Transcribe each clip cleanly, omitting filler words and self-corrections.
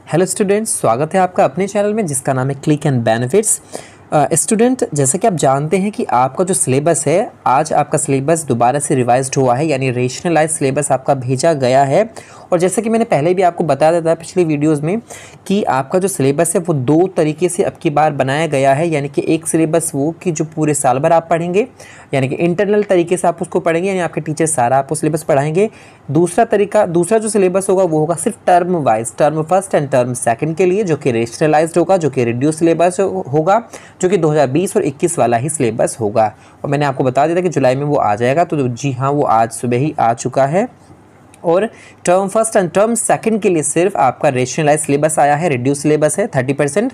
Hello students, स्वागत है आपका अपने चैनल में जिसका नाम है क्लिक एंड बेनिफिट्स। स्टूडेंट, जैसा कि आप जानते हैं कि आपका जो सिलेबस है, आज आपका सिलेबस दोबारा से रिवाइज्ड हुआ है, यानी रेशनलाइज सिलेबस आपका भेजा गया है। और जैसे कि मैंने पहले भी आपको बताया था पिछली वीडियोस में कि आपका जो सिलेबस है वो दो तरीके से अब की बार बनाया गया है। यानी कि एक सिलेबस वो कि जो पूरे साल भर आप पढ़ेंगे, यानी कि इंटरनल तरीके से आप उसको पढ़ेंगे, यानी आपके टीचर सारा आपको सिलेबस पढ़ाएंगे। दूसरा जो सिलेबस होगा वो होगा सिर्फ term wise, term first and term second के लिए, जो कि रेशनलाइज्ड होगा, जो कि रिड्यूस सिलेबस होगा, जो कि 2020 और 21 वाला ही सिलेबस होगा। और मैंने आपको बता दिया था कि जुलाई में वो आ जाएगा, तो जी हाँ, वो आज सुबह ही आ चुका है। और term first and term second के लिए सिर्फ आपका रेशनलाइज सिलेबस आया है, रिड्यूस सिलेबस है 30%।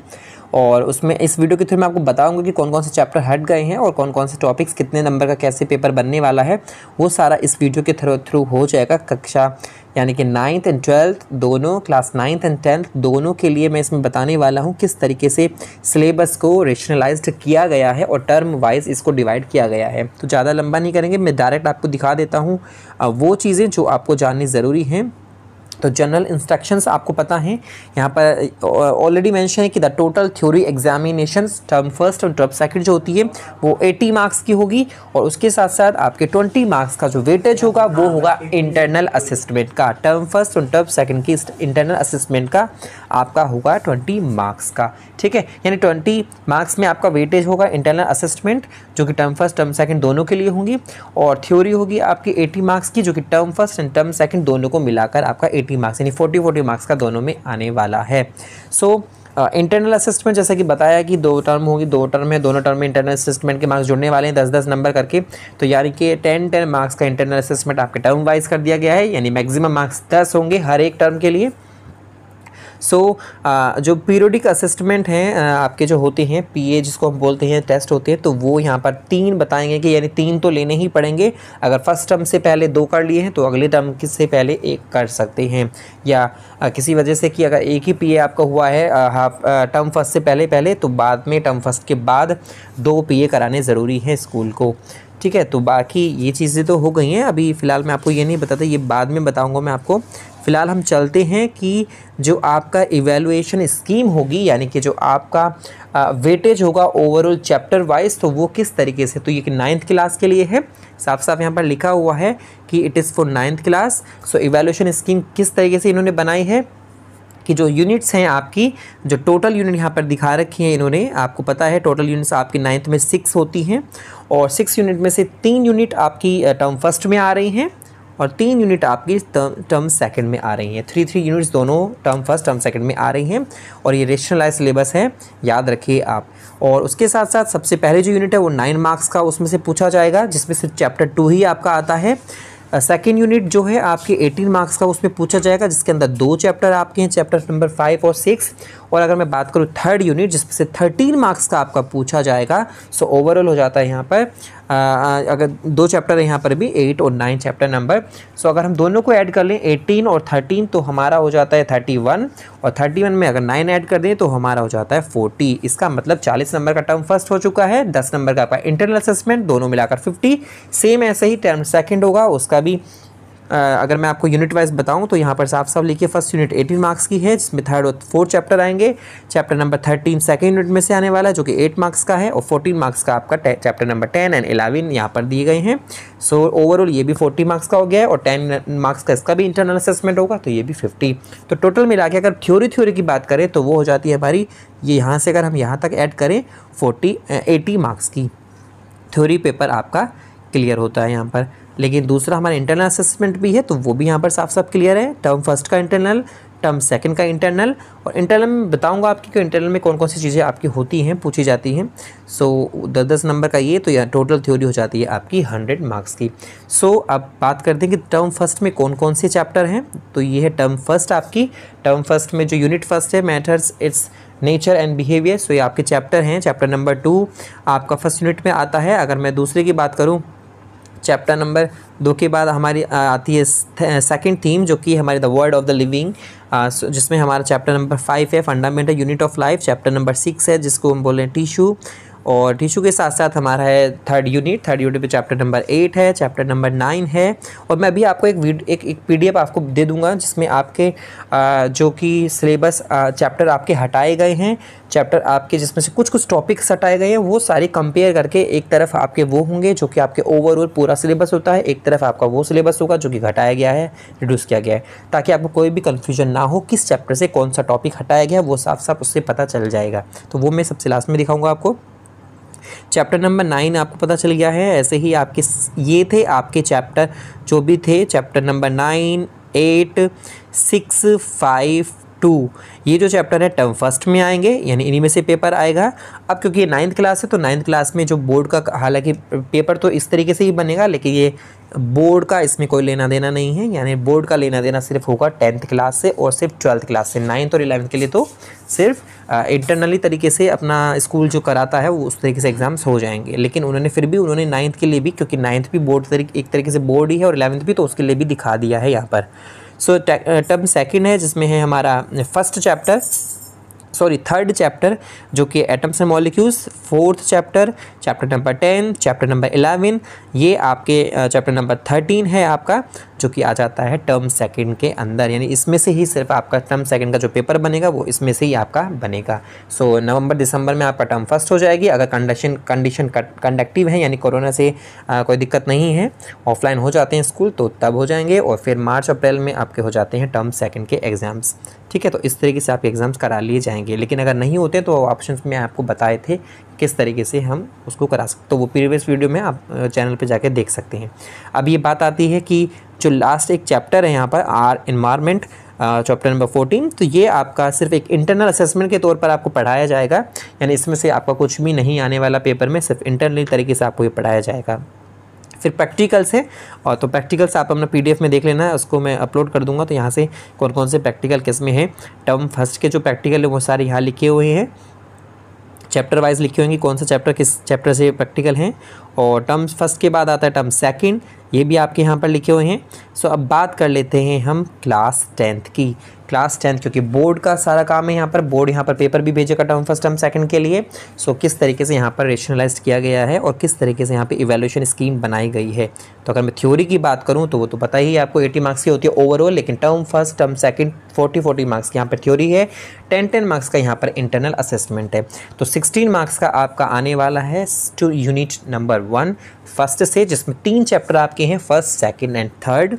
और उसमें इस वीडियो के थ्रू मैं आपको बताऊंगा कि कौन कौन से चैप्टर हट गए हैं और कौन कौन से टॉपिक्स कितने नंबर का कैसे पेपर बनने वाला है, वो सारा इस वीडियो के थ्रू हो जाएगा। कक्षा यानी कि 9th एंड 12th दोनों, क्लास 9th एंड 10th दोनों के लिए मैं इसमें बताने वाला हूँ किस तरीके से सिलेबस को रेशनलाइज्ड किया गया है और टर्म वाइज इसको डिवाइड किया गया है। तो ज़्यादा लंबा नहीं करेंगे, मैं डायरेक्ट आपको दिखा देता हूँ वो चीज़ें जो आपको जाननी ज़रूरी हैं। तो जनरल इंस्ट्रक्शंस आपको पता है, यहाँ पर ऑलरेडी मेंशन है कि the total theory examinations term first और टर्म सेकंड जो होती है वो 80 मार्क्स की होगी। और उसके साथ साथ आपके 20 मार्क्स का जो वेटेज होगा वो होगा इंटरनल असेसमेंट का। टर्म फर्स्ट और टर्म सेकंड की इंटरनल असेसमेंट का आपका होगा 20 मार्क्स का, ठीक है। यानी 20 मार्क्स में आपका वेटेज होगा इंटरनल असेसमेंट, जो कि टर्म फर्स्ट टर्म सेकंड दोनों के लिए होंगी। और थ्योरी होगी आपकी 80 मार्क्स की, जो कि term first and term second दोनों को मिलाकर आपका 80 मार्क्स यानी 40 मार्क्स का दोनों में आने वाला है। सो इंटरनल असेसमेंट जैसा कि बताया कि 2 टर्म होगी, 2 टर्म है, दोनों टर्म में इंटरनल असेसमेंट के मार्क्स जुड़ने वाले हैं 10-10 नंबर करके। तो यानी कि 10-10 मार्क्स का इंटरनल असेसमेंट आपके टर्म वाइज कर दिया गया है, यानी मैक्सिमम मार्क्स 10 होंगे हर एक टर्म के लिए। जो पीरियोडिक असेसमेंट हैं आपके जो होते हैं, पीए जिसको हम बोलते हैं, टेस्ट होते हैं, तो वो यहाँ पर 3 बताएंगे कि यानी 3 तो लेने ही पड़ेंगे। अगर फर्स्ट टर्म से पहले 2 कर लिए हैं तो अगले टर्म से पहले 1 कर सकते हैं, या किसी वजह से कि अगर एक ही पीए आपका हुआ है टर्म फर्स्ट से पहले तो बाद में टर्म फर्स्ट के बाद 2 पीए कराने ज़रूरी हैं स्कूल को, ठीक है। तो बाकी ये चीज़ें तो हो गई हैं, अभी फ़िलहाल मैं आपको ये नहीं बताता, ये बाद में बताऊंगा मैं आपको। फ़िलहाल हम चलते हैं कि जो आपका इवैल्यूएशन स्कीम होगी, यानी कि जो आपका वेटेज होगा ओवरऑल चैप्टर वाइज, तो वो किस तरीके से, तो ये कि 9th क्लास के लिए है, साफ साफ यहाँ पर लिखा हुआ है कि it is for 9th class. So evaluation scheme किस तरीके से इन्होंने बनाई है कि जो यूनिट्स हैं आपकी, जो टोटल यूनिट यहाँ पर दिखा रखी हैं इन्होंने, आपको पता है टोटल यूनिट्स आपकी 9th में 6 होती हैं, और 6 यूनिट में से 3 यूनिट आपकी टर्म फर्स्ट में आ रही हैं और 3 यूनिट आपकी टर्म सेकंड में आ रही हैं। 3 यूनिट्स दोनों टर्म फर्स्ट टर्म सेकंड में आ रही हैं, और ये रेशनलाइज सिलेबस है, याद रखिए आप। और उसके साथ साथ सबसे पहले जो यूनिट है वो 9 मार्क्स का उसमें से पूछा जाएगा, जिसमें से चैप्टर 2 ही आपका आता है। सेकेंड यूनिट जो है आपके 18 मार्क्स का उसमें पूछा जाएगा, जिसके अंदर 2 चैप्टर आपके हैं, चैप्टर नंबर 5 और 6। और अगर मैं बात करूँ थर्ड यूनिट जिसमें से 13 मार्क्स का आपका पूछा जाएगा, सो ओवरऑल हो जाता है यहाँ पर अगर 2 चैप्टर है यहाँ पर भी 8 और 9 चैप्टर नंबर। सो अगर हम दोनों को ऐड कर लें 18 और 13 तो हमारा हो जाता है 31, और 31 में अगर 9 ऐड कर दें तो हमारा हो जाता है 40। इसका मतलब 40 नंबर का टर्म फर्स्ट हो चुका है, 10 नंबर का आपका इंटरनल असेसमेंट, दोनों मिलाकर 50। सेम ऐसे ही टर्म सेकंड होगा, उसका भी अगर मैं आपको यूनिट वाइज बताऊं तो यहाँ पर साफ साफ लिखिए, फर्स्ट यूनिट 18 मार्क्स की है, जिसमें 3rd और 4th चैप्टर आएंगे। चैप्टर नंबर 13 सेकेंड यूनिट में से आने वाला है, जो कि 8 मार्क्स का है, और 14 मार्क्स का आपका चैप्टर नंबर 10 एंड 11 यहाँ पर दिए गए हैं। सो ओवरऑल ये भी 40 मार्क्स का हो गया है, और 10 मार्क्स का इसका भी इंटरनल असेसमेंट होगा, तो ये भी 50। तो टोटल मिला के अगर थ्योरी की बात करें तो वो हो जाती है हमारी, ये यहाँ से अगर हम यहाँ तक ऐड करें 80 मार्क्स की थ्योरी पेपर आपका क्लियर होता है यहाँ पर। लेकिन दूसरा हमारा इंटरनल असेसमेंट भी है, तो वो भी यहाँ पर साफ साफ क्लियर है। टर्म फर्स्ट का इंटरनल, टर्म सेकंड का इंटरनल, और इंटरनल में बताऊंगा आपकी कि इंटरनल में कौन कौन सी चीज़ें आपकी होती हैं, पूछी जाती हैं। सो 10-10 नंबर का ये, तो यह टोटल थ्योरी हो जाती है आपकी 100 मार्क्स की। सो अब बात करते हैं कि टर्म फर्स्ट में कौन कौन से चैप्टर हैं। तो ये है टर्म फर्स्ट आपकी, टर्म फर्स्ट में जो यूनिट फर्स्ट है, methods its nature and behaviour, so ये आपके चैप्टर हैं। चैप्टर नंबर 2 आपका फर्स्ट यूनिट में आता है। अगर मैं दूसरे की बात करूँ, चैप्टर नंबर 2 के बाद हमारी आती है सेकंड थीम, जो कि हमारी the word of the living, जिसमें हमारा चैप्टर नंबर 5 है fundamental unit of life. Chapter number 6 है जिसको हम बोल रहे हैं टिश्यू, और टिश्यू के साथ साथ हमारा है थर्ड यूनिट पे चैप्टर नंबर 8 है, चैप्टर नंबर 9 है। और मैं अभी आपको एक PDF आपको दे दूंगा जिसमें आपके जो कि सिलेबस चैप्टर आपके हटाए गए हैं, चैप्टर आपके जिसमें से कुछ टॉपिक्स हटाए गए हैं, वो सारी कंपेयर करके एक तरफ आपके वो होंगे जो कि आपके ओवरऑल पूरा सिलेबस होता है, एक तरफ आपका वो सिलेबस होगा जो कि घटाया गया है, रिड्यूस किया गया है, ताकि आपको कोई भी कन्फ्यूजन ना हो किस चैप्टर से कौन सा टॉपिक हटाया गया, वो साफ साफ उससे पता चल जाएगा। तो वो मैं सबसे लास्ट में दिखाऊंगा आपको। चैप्टर नंबर 9 आपको पता चल गया है। ऐसे ही आपके ये थे आपके चैप्टर जो भी थे, चैप्टर नंबर 9, 8, 6, 5, 2, ये जो चैप्टर है टर्म फर्स्ट में आएंगे, यानी इन्हीं में से पेपर आएगा। अब क्योंकि ये 9th क्लास है तो 9th क्लास में जो बोर्ड का, हालांकि पेपर तो इस तरीके से ही बनेगा, लेकिन ये बोर्ड का इसमें कोई लेना देना नहीं है, यानी बोर्ड का लेना देना सिर्फ होगा 10th क्लास से और सिर्फ 12th क्लास से। 9th और 11th के लिए तो सिर्फ इंटरनली तरीके से अपना स्कूल जो कराता है वो उस तरीके से एग्ज़ाम्स हो जाएंगे। लेकिन उन्होंने फिर भी 9th के लिए भी, क्योंकि 9th भी बोर्ड एक तरीके से बोर्ड ही है और 11th भी, तो उसके लिए भी दिखा दिया है यहाँ पर। सो टर्म सेकंड है जिसमें है हमारा थर्ड चैप्टर जो कि atoms and molecules, fourth chapter number 10, chapter number 11, ये आपके चैप्टर नंबर 13 है आपका, जो कि आ जाता है टर्म सेकंड के अंदर, यानी इसमें से ही सिर्फ आपका टर्म सेकंड का जो पेपर बनेगा वो इसमें से ही आपका बनेगा। सो नवंबर दिसंबर में आपका टर्म फर्स्ट हो जाएगी, अगर कंडीशन कंडक्टिव है, यानी कोरोना से कोई दिक्कत नहीं है, ऑफलाइन हो जाते हैं स्कूल, तो तब हो जाएंगे। और फिर मार्च अप्रैल में आपके हो जाते हैं टर्म सेकंड के एग्ज़ाम्स। ठीक है, तो इस तरीके से आपके एग्ज़ाम्स करा लिए जाएंगे। लेकिन अगर नहीं होते तो ऑप्शंस में आपको बताए थे किस तरीके से हम उसको करा सकते, तो वो प्रीवियस वीडियो में आप चैनल पे जाके देख सकते हैं। अब ये बात आती है कि जो लास्ट एक चैप्टर है यहाँ पर एनवायरनमेंट, चैप्टर नंबर 14, तो ये आपका सिर्फ एक इंटरनल असेसमेंट के तौर पर आपको पढ़ाया जाएगा, यानी इसमें से आपका कुछ भी नहीं आने वाला पेपर में, सिर्फ इंटरनल तरीके से आपको ये पढ़ाया जाएगा। फिर प्रैक्टिकल्स है, और तो प्रैक्टिकल्स आप अपना PDF में देख लेना है, उसको मैं अपलोड कर दूंगा। तो यहाँ से कौन कौन से प्रैक्टिकल किस में है, टर्म फर्स्ट के जो प्रैक्टिकल है वो सारे यहाँ लिखे हुए हैं, चैप्टर वाइज लिखे होंगे कौन सा चैप्टर किस चैप्टर से प्रैक्टिकल हैं। और टर्म फर्स्ट के बाद आता है टर्म सेकंड, ये भी आपके यहाँ पर लिखे हुए हैं। सो अब बात कर लेते हैं हम क्लास 10th की। क्लास 10th क्योंकि बोर्ड का सारा काम है यहाँ पर, बोर्ड यहाँ पर पेपर भी भेजेगा टर्म फर्स्ट टर्म सेकंड के लिए। सो किस तरीके से यहाँ पर रेशनलाइज किया गया है और किस तरीके से यहाँ पे इवैल्यूएशन स्कीम बनाई गई है। तो अगर मैं थ्योरी की बात करूँ तो वो तो पता ही है आपको 80 मार्क्स की होती है ओवरऑल, लेकिन term first term second 40 marks की यहाँ पर थ्योरी है, 10 मार्क्स का यहाँ पर इंटरनल असेसमेंट है। तो 16 मार्क्स का आपका आने वाला है टू यूनिट नंबर 1 फर्स्ट से, जिसमें 3 चैप्टर आपके हैं, first second and third.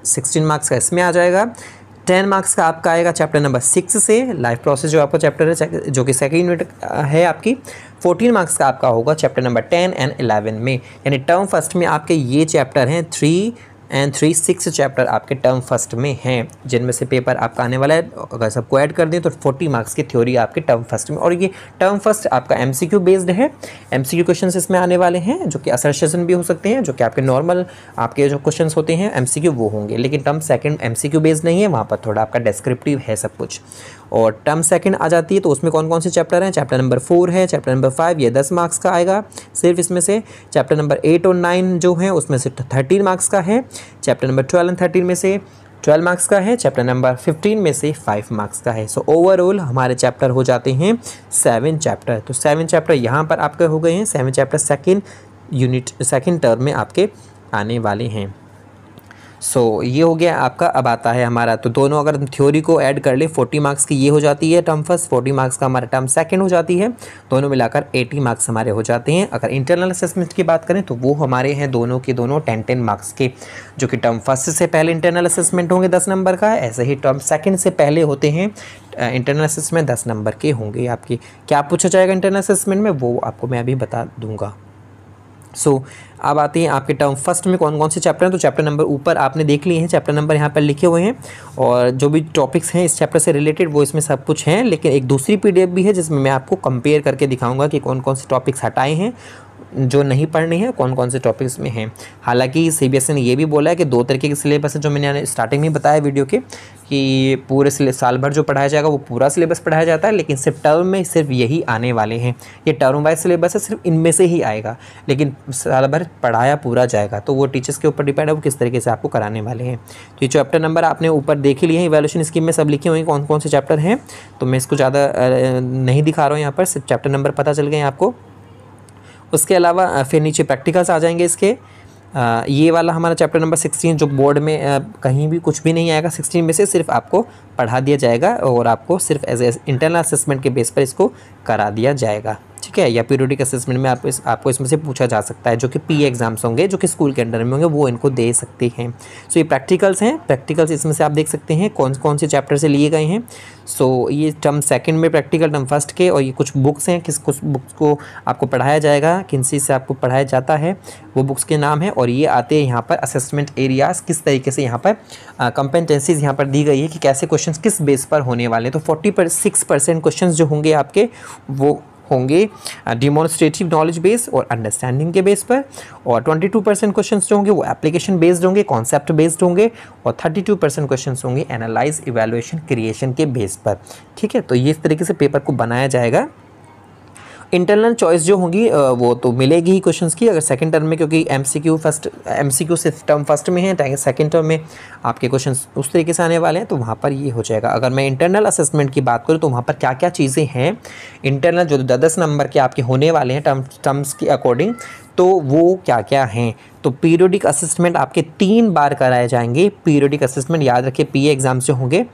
16 marks का इसमें आ जाएगा। 10 मार्क्स का आपका आएगा चैप्टर नंबर 6 से, लाइफ प्रोसेस जो आपका चैप्टर है जो कि सेकंड यूनिट है आपकी। 14 मार्क्स का आपका होगा चैप्टर नंबर 10 एंड 11 में, यानी टर्म फर्स्ट में आपके ये चैप्टर हैं 3 एंड 6 चैप्टर आपके टर्म फर्स्ट में हैं, जिनमें से पेपर आपका आने वाला है। अगर सबको ऐड कर दें तो 40 मार्क्स की थ्योरी आपके टर्म फर्स्ट में। और ये टर्म फर्स्ट आपका MCQ बेस्ड है, MCQ क्वेश्चंस इसमें आने वाले हैं, जो कि असर्शन भी हो सकते हैं, जो कि आपके नॉर्मल आपके जो क्वेश्चंस होते हैं MCQ वो होंगे। लेकिन टर्म सेकंड MCQ बेस्ड नहीं है, वहाँ पर थोड़ा आपका डिस्क्रिप्टिव है सब कुछ। और टर्म सेकंड आ जाती है तो उसमें कौन कौन से चैप्टर हैं, चैप्टर नंबर 4 है, चैप्टर नंबर 5 ये 10 मार्क्स का आएगा सिर्फ इसमें से। चैप्टर नंबर 8 और 9 जो हैं उसमें से 13 मार्क्स का है। चैप्टर नंबर 12 एंड 13 में से 12 मार्क्स का है। चैप्टर नंबर 15 में से 5 मार्क्स का है। सो ओवरऑल हमारे चैप्टर हो जाते हैं 7 चैप्टर। तो 7 चैप्टर यहाँ पर आपके हो गए हैं। 7 चैप्टर सेकेंड टर्म में आपके आने वाले हैं। सो ये हो गया आपका। अब आता है हमारा, तो दोनों अगर हम थ्योरी को ऐड कर ले 40 मार्क्स की ये हो जाती है टर्म फर्स्ट, 40 मार्क्स का हमारा टर्म सेकंड हो जाती है, दोनों मिलाकर 80 मार्क्स हमारे हो जाते हैं। अगर इंटरनल असेसमेंट की बात करें तो वो हमारे हैं दोनों के दोनों 10 मार्क्स के, जो कि टर्म फर्स्ट से पहले इंटरनल असेसमेंट होंगे 10 नंबर का, ऐसे ही टर्म सेकेंड से पहले होते हैं इंटरनल असेसमेंट 10 नंबर के होंगे आपके। क्या पूछा जाएगा इंटरनल असेसमेंट में वो आपको मैं अभी बता दूंगा। सो अब आते हैं आपके टर्म फर्स्ट में कौन कौन से चैप्टर हैं। तो चैप्टर नंबर ऊपर आपने देख लिए हैं, चैप्टर नंबर यहाँ पर लिखे हुए हैं, और जो भी टॉपिक्स हैं इस चैप्टर से रिलेटेड वो इसमें सब कुछ हैं। लेकिन एक दूसरी PDF भी है जिसमें मैं आपको कंपेयर करके दिखाऊंगा कि कौन कौन से टॉपिक्स हटाए हैं जो नहीं पढ़ने हैं, कौन कौन से टॉपिक्स में हैं। हालांकि CBSE ने ये भी बोला है कि 2 तरीके के सिलेबस है, जो मैंने स्टार्टिंग में बताया वीडियो के, कि पूरे साल भर जो पढ़ाया जाएगा वो पूरा सिलेबस पढ़ाया जाता है, लेकिन सिर्फ टर्म में सिर्फ यही आने वाले हैं। ये टर्म वाइज सिलेबस है, सिर्फ इनमें से ही आएगा, लेकिन साल भर पढ़ाया पूरा जाएगा। तो वो टीचर्स के ऊपर डिपेंड है वो किस तरीके से आपको कराने वाले हैं। तो ये चैप्टर नंबर आपने ऊपर देख ही लिए हैं, इवैल्यूएशन स्कीम में सब लिखे हुए हैं कौन कौन से चैप्टर हैं। तो मैं इसको ज़्यादा नहीं दिखा रहा हूँ यहाँ पर, सिर्फ चैप्टर नंबर पता चल गए आपको। उसके अलावा फिर नीचे प्रैक्टिकल्स आ जाएंगे इसके। ये वाला हमारा चैप्टर नंबर 16 जो बोर्ड में कहीं भी कुछ भी नहीं आएगा, 16 में से सिर्फ आपको पढ़ा दिया जाएगा और आपको सिर्फ एज ए इंटरनल असेसमेंट के बेस पर इसको करा दिया जाएगा, ठीक है। या पीरियोडिक असेसमेंट में आपको इसमें से पूछा जा सकता है, जो कि पी एग्जाम्स होंगे जो कि स्कूल के अंडर में होंगे, वो इनको दे सकते हैं। सो ये प्रैक्टिकल्स हैं, प्रैक्टिकल्स इसमें से आप देख सकते हैं कौन कौन से चैप्टर से लिए गए हैं। सो ये टर्म सेकंड में प्रैक्टिकल, टर्म फर्स्ट के, और ये कुछ बुक्स हैं, कुछ बुक्स को आपको पढ़ाया जाएगा, किन से आपको पढ़ाया जाता है वो बुक्स के नाम है। और ये आते हैं यहाँ पर असेसमेंट एरियाज़, किस तरीके से यहाँ पर कॉम्पिटेंसीज यहाँ पर दी गई है कि कैसे क्वेश्चंस किस बेस पर होने वाले। तो 46% क्वेश्चंस जो होंगे आपके वो होंगे डिमॉन्स्ट्रेटिव नॉलेज बेस और अंडरस्टैंडिंग के बेस पर, और 22% क्वेश्चंस जो होंगे वो एप्लीकेशन बेस्ड होंगे, कॉन्सेप्ट बेस्ड होंगे, और 32% क्वेश्चंस होंगे एनालाइज, इवैल्यूएशन, क्रिएशन के बेस पर, ठीक है। तो ये इस तरीके से पेपर को बनाया जाएगा। इंटरनल चॉइस जो होंगी वो तो मिलेगी ही क्वेश्चंस की, अगर सेकंड टर्म में, क्योंकि एमसीक्यू सिर्फ टर्म फर्स्ट में है, सेकंड टर्म में आपके क्वेश्चंस उस तरीके से आने वाले हैं, तो वहाँ पर ये हो जाएगा। अगर मैं इंटरनल असेसमेंट की बात करूँ तो वहाँ पर क्या क्या चीज़ें हैं इंटरनल जो 10 नंबर के आपके होने वाले हैं टर्म्स के अकॉर्डिंग, तो वो क्या क्या हैं। तो पीरियोडिक असेसमेंट आपके 3 बार कराए जाएंगे। पीरियोडिक असेसमेंट याद रखिए, पीए एग्ज़ाम्स जो होंगे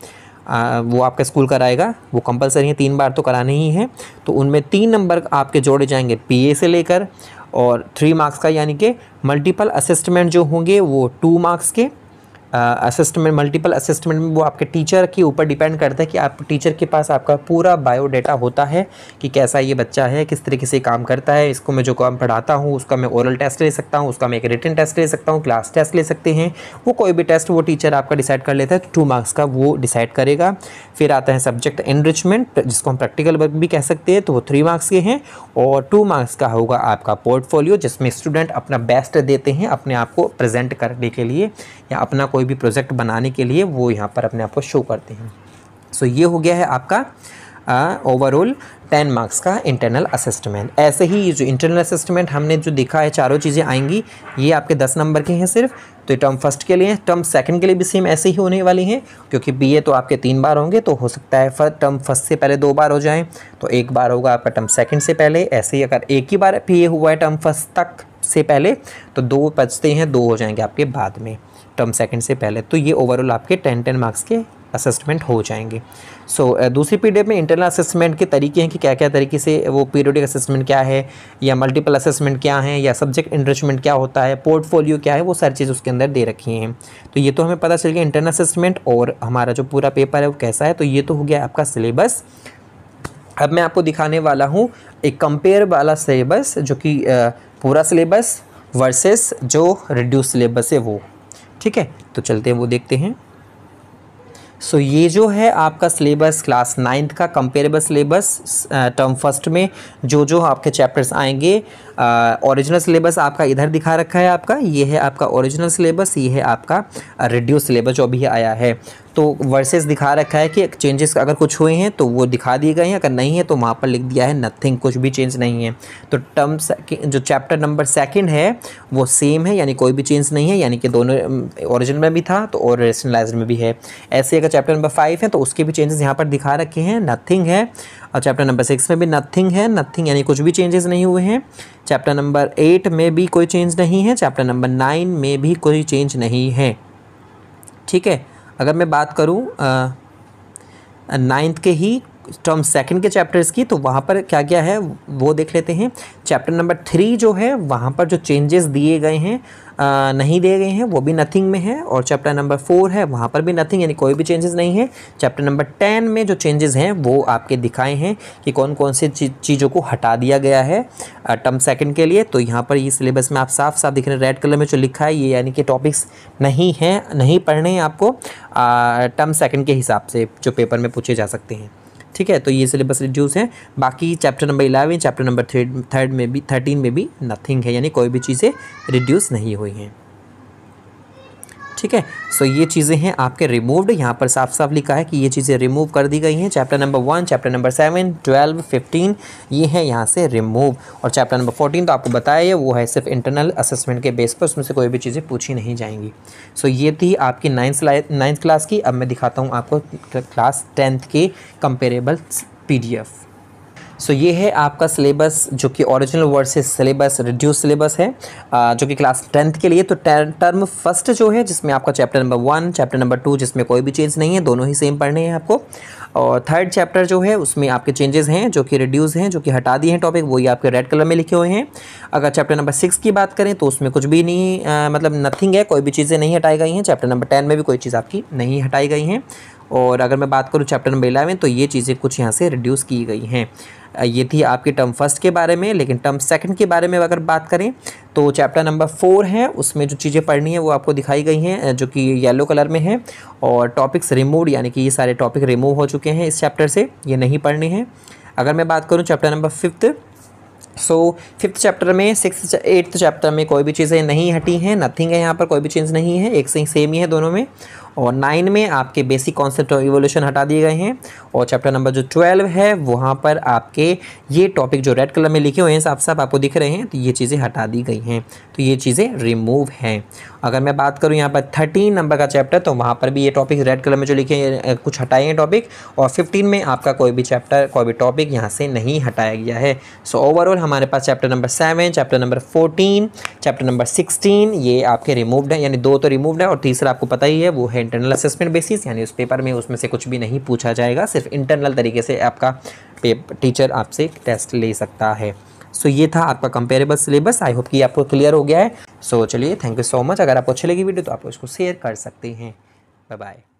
वो आपका स्कूल कराएगा, वो कंपलसरी है, 3 बार तो कराने ही है। तो उनमें 3 नंबर आपके जोड़े जाएंगे पीए से लेकर, और 3 मार्क्स का, यानी कि मल्टीपल असेसमेंट जो होंगे वो 2 मार्क्स के। असेसमेंट, मल्टीपल असेसमेंट में वो आपके टीचर के ऊपर डिपेंड करता है कि आप टीचर के पास आपका पूरा बायोडाटा होता है कि कैसा ये बच्चा है, किस तरीके से काम करता है। इसको मैं जो काम पढ़ाता हूँ उसका मैं ओरल टेस्ट ले सकता हूँ, उसका मैं एक रिटन टेस्ट ले सकता हूँ, क्लास टेस्ट ले सकते हैं, वो कोई भी टेस्ट वो टीचर आपका डिसाइड कर लेता है। तो 2 मार्क्स का वो डिसाइड करेगा। फिर आता है सब्जेक्ट एनरिचमेंट, जिसको हम प्रैक्टिकल वर्क भी कह सकते हैं, तो वो 3 मार्क्स के हैं। और 2 मार्क्स का होगा आपका पोर्टफोलियो, जिसमें स्टूडेंट अपना बेस्ट देते हैं अपने आप को प्रेजेंट करने के लिए, या अपना कोई भी प्रोजेक्ट बनाने के लिए वो यहाँ पर अपने आप को शो करते हैं। सो ये हो गया है आपका ओवरऑल 10 मार्क्स का इंटरनल असेसमेंट। ऐसे ही ये जो इंटरनल असेसमेंट हमने जो देखा है, चारों चीज़ें आएंगी, ये आपके 10 नंबर के हैं सिर्फ। तो टर्म फर्स्ट के लिए, टर्म सेकंड के लिए भी सेम ऐसे ही होने वाली हैं, क्योंकि बीए तो आपके 3 बार होंगे, तो हो सकता है टर्म फर्स्ट से पहले 2 बार हो जाएं, तो 1 बार होगा आपका टर्म सेकंड से पहले। ऐसे ही अगर एक ही बार बीए हुआ है टर्म फर्स्ट तक से पहले, तो 2 बचते हैं, 2 हो जाएंगे आपके बाद में टर्म सेकंड से पहले। तो ये ओवरऑल आपके 10 मार्क्स के असेसमेंट हो जाएंगे। सो दूसरी पीडीएफ में इंटरनल असेसमेंट के तरीके हैं कि क्या क्या तरीके से वो पीरियोडिक असेसमेंट क्या है, या मल्टीपल असेसमेंट क्या है, या सब्जेक्ट एनरिचमेंट क्या होता है, पोर्टफोलियो क्या है, वो सारी चीज़ उसके अंदर दे रखी हैं। तो ये तो हमें पता चल गया इंटरनल असेसमेंट और हमारा जो पूरा पेपर है वो कैसा है। तो ये तो हो गया आपका सिलेबस। अब मैं आपको दिखाने वाला हूँ एक कंपेयर वाला सिलेबस, जो कि पूरा सिलेबस वर्सेस जो रिड्यूस सिलेबस है वो, ठीक है। तो चलते हैं वो देखते हैं। सो ये जो है आपका सिलेबस क्लास 9th का कंपेरेबल सिलेबस, टर्म फर्स्ट में जो आपके चैप्टर्स आएंगे, ओरिजिनल सिलेबस आपका इधर दिखा रखा है आपका, ये है आपका ओरिजिनल सिलेबस, ये है आपका रिड्यूस सिलेबस जो अभी आया है। तो वर्सेस दिखा रखा है कि चेंजेस अगर कुछ हुए हैं तो वो दिखा दिए गए हैं, अगर नहीं है तो वहाँ पर लिख दिया है नथिंग, कुछ भी चेंज नहीं है। तो टर्म्स जो चैप्टर नंबर 2 है वो सेम है, यानी कोई भी चेंज नहीं है, यानी कि दोनों ओरिजिनल में भी था तो और रेशनलाइज्ड में भी है। ऐसे अगर चैप्टर नंबर 5 है तो उसके भी चेंजेस यहाँ पर दिखा रखे हैं, नथिंग है। और चैप्टर नंबर 6 में भी नथिंग है, नथिंग यानी कुछ भी चेंजेस नहीं हुए हैं। चैप्टर नंबर 8 में भी कोई चेंज नहीं है, चैप्टर नंबर 9 में भी कोई चेंज नहीं है, ठीक है। अगर मैं बात करूँ 9th के ही टर्म सेकंड के चैप्टर्स की, तो वहाँ पर क्या क्या है वो देख लेते हैं। चैप्टर नंबर 3 जो है वहाँ पर जो चेंजेस दिए गए हैं नहीं दिए गए हैं, वो भी नथिंग में है। और चैप्टर नंबर 4 है वहाँ पर भी नथिंग, यानी कोई भी चेंजेस नहीं है। चैप्टर नंबर 10 में जो चेंजेस हैं वो आपके दिखाए हैं कि कौन कौन से चीज़ों को हटा दिया गया है टर्म सेकंड के लिए। तो यहाँ पर ये सिलेबस में आप साफ साफ दिख रहे हैं, रेड कलर में जो लिखा है ये, यानी कि टॉपिक्स नहीं हैं, नहीं पढ़ने हैं आपको टर्म सेकंड के हिसाब से जो पेपर में पूछे जा सकते हैं, ठीक है। तो ये सिलेबस रिड्यूस है। बाकी चैप्टर नंबर 11, चैप्टर नंबर 13 में भी नथिंग है, यानी कोई भी चीज़ें रिड्यूस नहीं हुई हैं, ठीक है। सो ये चीज़ें हैं आपके रिमूव्ड, यहाँ पर साफ साफ लिखा है कि ये चीज़ें रिमूव कर दी गई हैं। चैप्टर नंबर 1, चैप्टर नंबर 7, 12, 15 ये है यहाँ से रिमूव। और चैप्टर नंबर 14 तो आपको बताया है वो है सिर्फ इंटरनल असेसमेंट के बेस पर, उसमें से कोई भी चीज़ें पूछी नहीं जाएंगी। सो ये थी आपकी 9th क्लास की। अब मैं दिखाता हूँ आपको क्लास 10th के कंपेरेबल PDF। सो ये है आपका सिलेबस जो कि original versus syllabus reduce syllabus है, जो कि क्लास 10th के लिए। तो टर्म फर्स्ट जो है जिसमें आपका चैप्टर नंबर 1, चैप्टर नंबर 2 जिसमें कोई भी चेंज नहीं है, दोनों ही सेम पढ़ने हैं आपको। और थर्ड चैप्टर जो है उसमें आपके चेंजेस हैं जो कि रिड्यूस हैं, जो कि हटा दिए हैं टॉपिक, वही आपके रेड कलर में लिखे हुए हैं। अगर चैप्टर नंबर 6 की बात करें तो उसमें कुछ भी नहीं, मतलब नथिंग है, कोई भी चीज़ें नहीं हटाई गई हैं। चैप्टर नंबर 10 में भी कोई चीज़ आपकी नहीं हटाई गई हैं। और अगर मैं बात करूँ चैप्टर नंबर 11 तो ये चीज़ें कुछ यहाँ से रिड्यूस की गई हैं। ये थी आपकी टर्म फर्स्ट के बारे में। लेकिन टर्म सेकंड के बारे में अगर बात करें तो चैप्टर नंबर 4 है, उसमें जो चीज़ें पढ़नी है वो आपको दिखाई गई हैं, जो कि येलो कलर में है। और टॉपिक्स रिमूव्ड, यानी कि ये सारे टॉपिक रिमूव हो चुके हैं इस चैप्टर से, ये नहीं पढ़ने हैं। अगर मैं बात करूँ चैप्टर नंबर 5, सो 5th चैप्टर में 6th 8th चैप्टर में कोई भी चीज़ें नहीं हटी हैं, नथिंग है यहाँ पर, कोई भी चेंज नहीं है, एक से सेम ही है दोनों में। और 9 में आपके बेसिक कॉन्सेप्ट ऑफ इवोल्यूशन हटा दिए गए हैं। और चैप्टर नंबर जो 12 है वहाँ पर आपके ये टॉपिक जो रेड कलर में लिखे हुए हैं साफ साफ आपको दिख रहे हैं, तो ये चीज़ें हटा दी गई हैं, तो ये चीज़ें रिमूव हैं। अगर मैं बात करूँ यहाँ पर 13 नंबर का चैप्टर, तो वहाँ पर भी ये टॉपिक रेड कलर में जो लिखे हैं कुछ हटाए हैं टॉपिक। और 15 में आपका कोई भी चैप्टर, कोई भी टॉपिक यहाँ से नहीं हटाया गया है। सो ओवरऑल हमारे पास chapter number 7, chapter number 14, chapter number 16 ये आपके रिमूव्ड है, यानी 2 तो रिमूव्ड है और तीसरा आपको पता ही है वो है इंटरनल असेसमेंट बेसिस, यानी उस पेपर में उसमें से कुछ भी नहीं पूछा जाएगा, सिर्फ इंटरनल तरीके से आपका टीचर आपसे टेस्ट ले सकता है। सो ये था आपका कंपेरेबल सिलेबस। आई होप कि आपको क्लियर हो गया है। सो चलिए, थैंक यू सो मच। अगर आपको अच्छी लगी वीडियो तो आप इसको शेयर कर सकते हैं। Bye bye.